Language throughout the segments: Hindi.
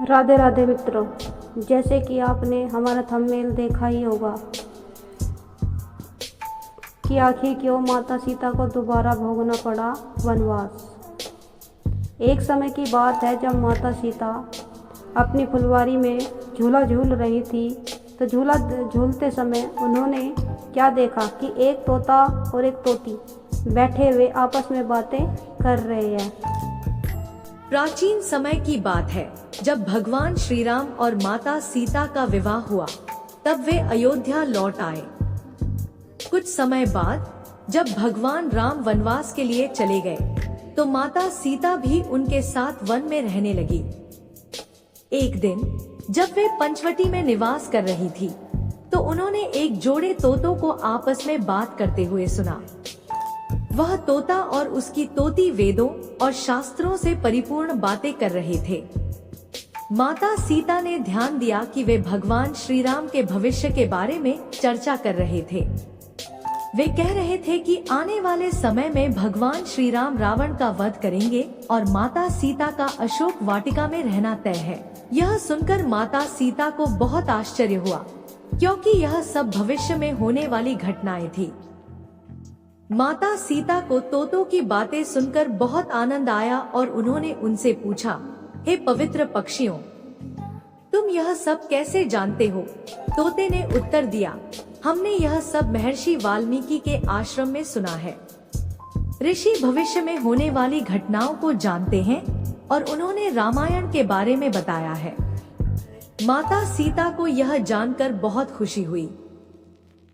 राधे राधे मित्रों, जैसे कि आपने हमारा थंबनेल देखा ही होगा कि आखिर क्यों माता सीता को दोबारा भोगना पड़ा वनवास। एक समय की बात है जब माता सीता अपनी फुलवारी में झूला झूल रही थी, तो झूला झूलते समय उन्होंने क्या देखा कि एक तोता और एक तोती बैठे हुए आपस में बातें कर रहे हैं। प्राचीन समय की बात है जब भगवान श्री राम और माता सीता का विवाह हुआ, तब वे अयोध्या लौट आए। कुछ समय बाद जब भगवान राम वनवास के लिए चले गए, तो माता सीता भी उनके साथ वन में रहने लगी। एक दिन जब वे पंचवटी में निवास कर रही थी, तो उन्होंने एक जोड़े तोतों को आपस में बात करते हुए सुना। वह तोता और उसकी तोती वेदों और शास्त्रों से परिपूर्ण बातें कर रहे थे। माता सीता ने ध्यान दिया कि वे भगवान श्री राम के भविष्य के बारे में चर्चा कर रहे थे। वे कह रहे थे कि आने वाले समय में भगवान श्री राम रावण का वध करेंगे और माता सीता का अशोक वाटिका में रहना तय है। यह सुनकर माता सीता को बहुत आश्चर्य हुआ, क्योंकि यह सब भविष्य में होने वाली घटनाएं थी। माता सीता को तोतों की बातें सुनकर बहुत आनंद आया और उन्होंने उनसे पूछा, हे पवित्र पक्षियों, तुम यह सब कैसे जानते हो? तोते ने उत्तर दिया, हमने यह सब महर्षि वाल्मीकि के आश्रम में सुना है। ऋषि भविष्य में होने वाली घटनाओं को जानते हैं और उन्होंने रामायण के बारे में बताया है। माता सीता को यह जानकर बहुत खुशी हुई।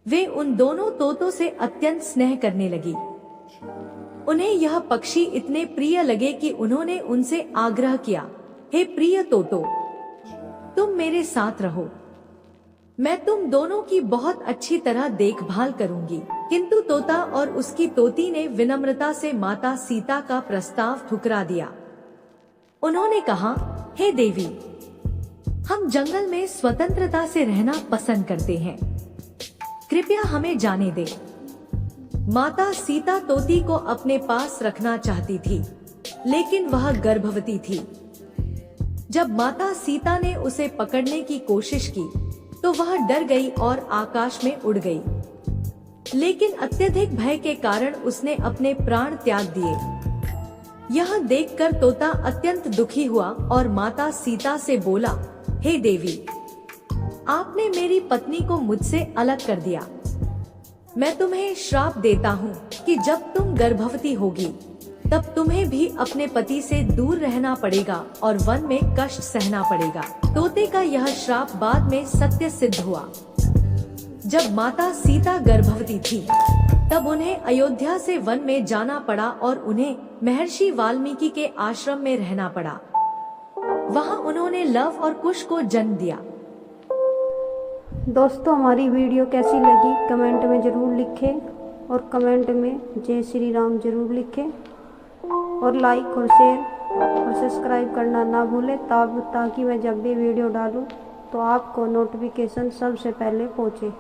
वे उन दोनों तोतों से अत्यंत स्नेह करने लगी। उन्हें यह पक्षी इतने प्रिय लगे कि उन्होंने उनसे आग्रह किया, हे प्रिय तोतो, तुम मेरे साथ रहो। मैं तुम दोनों की बहुत अच्छी तरह देखभाल करूंगी। किंतु तोता और उसकी तोती ने विनम्रता से माता सीता का प्रस्ताव ठुकरा दिया। उन्होंने कहा, हे देवी, हम जंगल में स्वतंत्रता से रहना पसंद करते हैं, कृपया हमें जाने दे। माता सीता तोती को अपने पास रखना चाहती थी, लेकिन वह गर्भवती थी। जब माता सीता ने उसे पकड़ने की कोशिश की, तो वह डर गई और आकाश में उड़ गई। लेकिन अत्यधिक भय के कारण उसने अपने प्राण त्याग दिए। यह देखकर तोता अत्यंत दुखी हुआ और माता सीता से बोला, हे देवी, आपने मेरी पत्नी को मुझसे अलग कर दिया। मैं तुम्हें श्राप देता हूँ कि जब तुम गर्भवती होगी, तब तुम्हें भी अपने पति से दूर रहना पड़ेगा और वन में कष्ट सहना पड़ेगा। तोते का यह श्राप बाद में सत्य सिद्ध हुआ। जब माता सीता गर्भवती थी, तब उन्हें अयोध्या से वन में जाना पड़ा और उन्हें महर्षि वाल्मीकि के आश्रम में रहना पड़ा। वहाँ उन्होंने लव और कुश को जन्म दिया। दोस्तों, हमारी वीडियो कैसी लगी कमेंट में ज़रूर लिखें और कमेंट में जय श्री राम ज़रूर लिखें और लाइक और शेयर और सब्सक्राइब करना ना भूलें, ताकि मैं जब भी वीडियो डालूं तो आपको नोटिफिकेशन सबसे पहले पहुंचे।